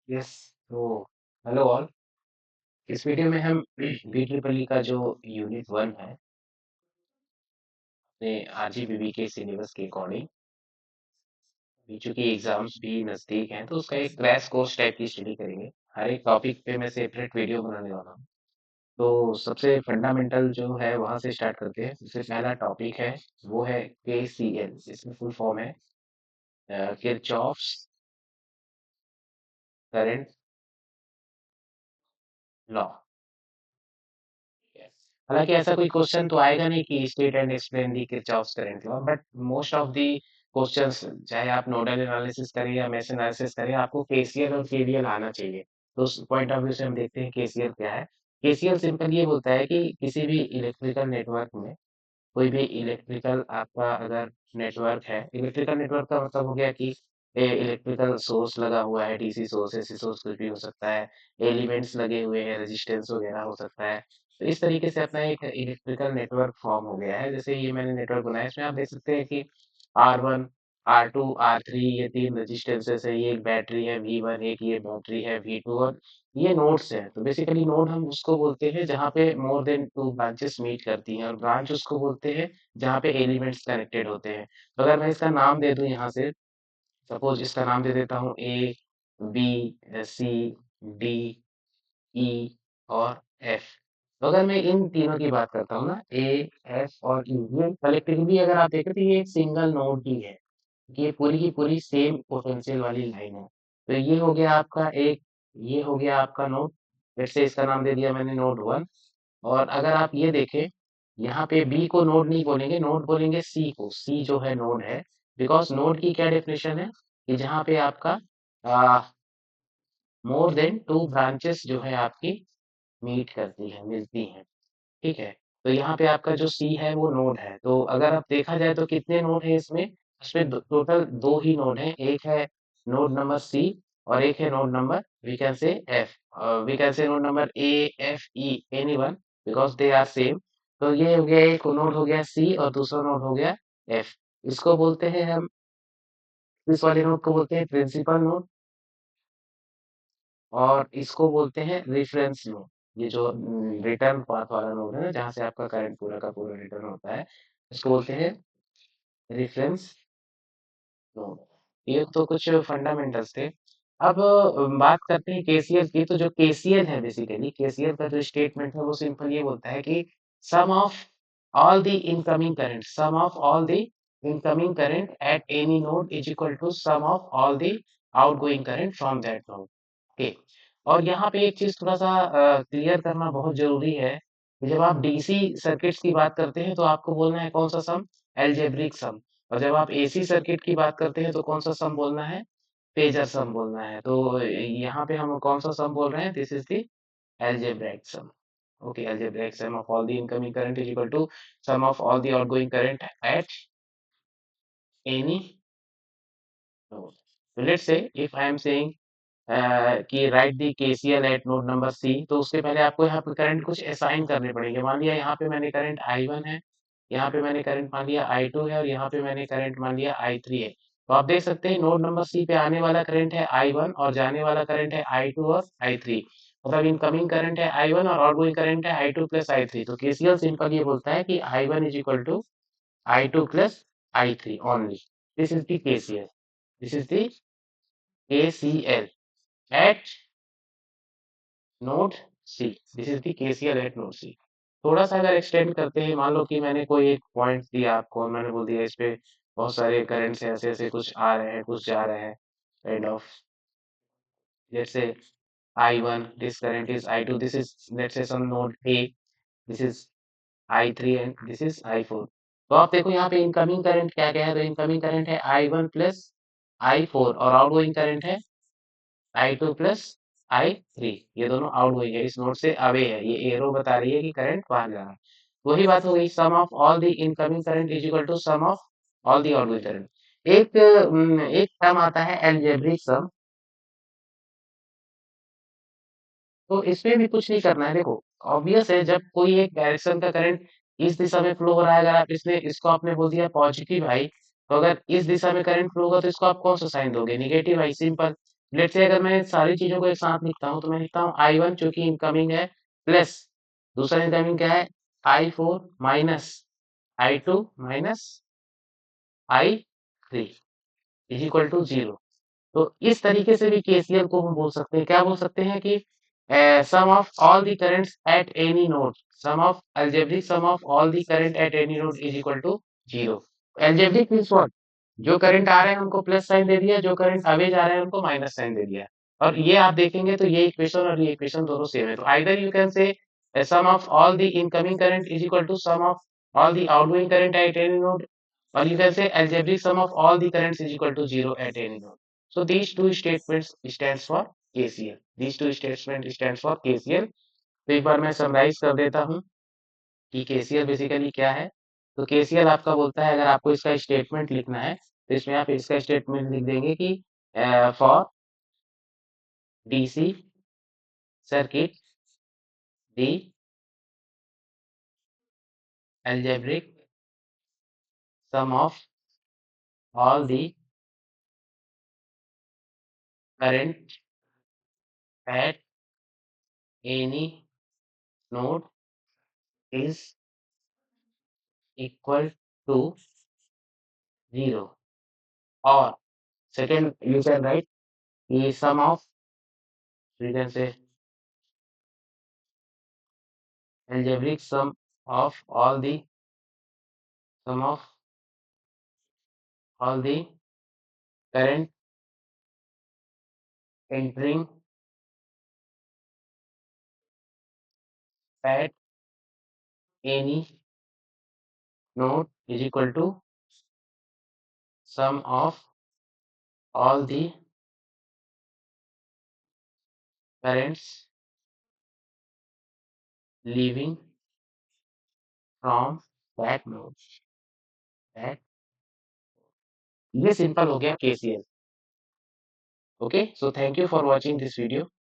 Yes. तो hello all. इस video में हम बी ट्रिपल ई का जो यूनिट 1 है अपने आरजीबीवी के सिलेबस के अकॉर्डिंग, अभी चूंकि एग्जाम्स भी नजदीक हैं तो उसका एक क्रैश कोर्स टाइप की स्टडी करेंगे। हर एक टॉपिक पे मैं सेपरेट वीडियो बनाने वाला हूँ। तो सबसे फंडामेंटल जो है वहां से स्टार्ट करते हैं। सबसे पहला टॉपिक है वो है केसीएल। इसमें फुल फॉर्म है किरचॉफ्स करंट लॉ। हालांकि ऐसा कोई क्वेश्चन तो आएगा नहीं कि state and explain the Kirchhoff's current law, but most of the questions, चाहे आप नोडल एनालिसिस करें या मेश एनालिसिस करें, आपको केसीएल और केवीएल आना चाहिए। तो उस पॉइंट ऑफ व्यू से हम देखते हैं केसीएल क्या है। केसीएल सिंपल ये बोलता है कि किसी भी इलेक्ट्रिकल नेटवर्क में कोई भी इलेक्ट्रिकल आपका अगर नेटवर्क है, इलेक्ट्रिकल नेटवर्क का मतलब हो गया कि इलेक्ट्रिकल सोर्स लगा हुआ है, डीसी सोर्स, एसी सोर्स कुछ भी हो सकता है, एलिमेंट्स लगे हुए हैं, रेजिस्टेंस वगैरह हो सकता है। तो इस तरीके से अपना एक इलेक्ट्रिकल नेटवर्क फॉर्म हो गया है। जैसे ये मैंने नेटवर्क बनाया, इसमें आप देख सकते हैं कि R1, R2, R3, ये तीन रेजिस्टेंसेस है, ये एक बैटरी है V1, एक ये बैटरी है V2, और ये नोड्स हैं। तो बेसिकली नोड हम उसको बोलते हैं जहाँ पे more than two branches meet करती हैं, और ब्रांच उसको बोलते हैं जहाँ पे एलिमेंट्स कनेक्टेड होते हैं। तो अगर मैं इसका नाम दे दूं यहाँ से, सपोज इसका नाम दे देता हूँ ए, बी, सी, डी, ई और एफ। तो अगर मैं इन तीनों की बात करता हूँ ना, ए, एफ और ई, ये कलेक्टिवली अगर आप देखें तो ये एक सिंगल नोड ही है, कि ये पूरी की पूरी सेम पोटेंशियल वाली लाइन है। तो ये हो गया आपका एक, ये हो गया आपका नोड। फिर से इसका नाम दे दिया मैंने नोड 1। और अगर आप ये देखें, यहाँ पे बी को नोड नहीं बोलेंगे, नोड बोलेंगे सी को। सी जो है नोड है, बिकॉज नोड की क्या डेफिनेशन है कि जहाँ पे आपका मोर देन टू ब्रांचेस जो है आपकी मीट करती है, मिलती हैं। ठीक है। तो यहाँ पे आपका जो सी है वो नोड है। तो अगर आप देखा जाए तो कितने नोड है इसमें, टोटल दो ही नोड है। एक है नोड नंबर सी, और एक है node number we can say F. We can say node number A, F, E, any one, because they are same. तो ये हो गया, एक नोड हो गया सी और दूसरा नोड हो गया एफ। इसको बोलते हैं हम, इस वाले नोड को बोलते हैं प्रिंसिपल नोड, और इसको बोलते हैं रेफरेंस नोड। ये जो रिटर्न पाथ वाला नोड है ना, जहाँ से आपका करंट पूरा का पूरा रिटर्न होता है, इसको बोलते हैं रेफरेंस नोड। ये तो कुछ फंडामेंटल्स थे। अब बात करते हैं केसीएल की। तो जो केसीएल है, बेसिकली केसीएल का जो स्टेटमेंट है वो सिंपल ये बोलता है कि sum of all the incoming current, sum of all the incoming current at any node is equal to sum of all the outgoing current from that node. Okay. और यहाँ पे एक चीज थोड़ा सा क्लियर करना बहुत जरूरी है कि जब आप डीसी सर्किट्स की बात करते हैं तो आपको बोलना है कौन सा सम, एल्जेब्रिक सम। और जब आप एसी सर्किट की बात करते हैं तो कौन सा सम बोलना है, फेजर सम बोलना है। तो यहाँ पे हम कौन सा सम बोल रहे हैं, this is the algebraic sum. Okay, algebraic sum of all the incoming current is equal to sum of all the outgoing current at any node. So let's say if I am saying कि right the KCL at node number C, तो उसके पहले आपको यहाँ पे current कुछ assign करने पड़ेंगे। मान लिया यहाँ पे मैंने करंट I1 है, यहाँ पे मैंने करंट मान लिया I2 है, और यहाँ पे मैंने करंट मान लिया I3 है। तो आप देख सकते हैं नोड नंबर सी पे आने वाला करंट है I1, और जाने वाला करंट है I2 और I3। मतलब इनकमिंग करंट है I1 और आउटगोइंग करंट है I2 प्लस I3। तो केसीएल सिंपल ये बोलता है कि I1 is equal to I2 plus I3 only. This is the KCL, this is the KCL at node C, this is the KCL at node C. थोड़ा सा अगर extend करते हैं, मान लो कि मैंने कोई एक पॉइंट दिया आपको और मैंने बोल दिया इस पे बहुत सारे करंट्स हैं, ऐसे ऐसे कुछ आ रहे हैं कुछ जा रहे हैं, kind of. Let's say I1, this current is I2, this is let's say some node A, this is I3 and this is I4। तो आप देखो यहाँ पे इनकमिंग करंट क्या क्या है, तो इनकमिंग करंट है I1 प्लस I4, और आउटगोइंग करंट है I2 प्लस I3। ये दोनों आउटगोइंग है, इस नोड से अवे है। ये एरो बता रही है कि करंट बाहर जा रहा है। वही बात हो गई, sum of all the incoming current is equal to sum of all the outgoing current. एक टर्म आता है एल्जेब्रिक सम। तो इसमें भी कुछ नहीं करना है। देखो ऑब्वियस है, जब कोई एक डायरेक्शन का करंट इस दिशा में फ्लो हो रहा है, अगर आप इसने इसको आपने बोल दिया पॉजिटिव आई, तो अगर इस दिशा में करंट फ्लो होगा तो इसको आप कौन सा साइन दोगे, negative I, simple. Let's say अगर मैं सारी चीजों को एक साथ लिखता हूँ तो मैं लिखता हूँ I1 जो कि इनकमिंग है प्लस दूसरा इनकमिंग क्या है I4 minus I2 minus I3 is equal to 0। तो इस तरीके से भी केसीएल को हम बोल सकते हैं, क्या बोल सकते हैं कि sum of all the currents at any node, sum of algebraic sum of all the current at any node is equal to 0। Algebraic means what, जो करंट आ रहे हैं उनको प्लस साइन दे दिया, जो करंट अवे जा रहे हैं उनको माइनस साइन दे दिया। और ये आप देखेंगे तो ये इक्वेशन और ये इक्वेशन दोनों सेम है। तो either you can say sum of all the incoming current is equal to sum of all the outgoing current at any node, or you can say algebraic sum of all the currents is equal to 0 at any node. So these two statements stands for KCL. These two statements stands for KCL. तो एक बार मैं summarise कर देता हूँ कि KCL basically क्या है। तो KCL आपका बोलता है, अगर आपको इसका स्टेटमेंट लिखना है तो इसमें आप इसका स्टेटमेंट लिख देंगे कि for DC circuit the algebraic sum of all the current at any node is equal to 0, or second you can write the sum of, you can say algebraic of all the sum of all the current entering at any node is equal to sum of all the currents leaving from that node, that ये simple हो गया KCL। Okay, so thank you for watching this video.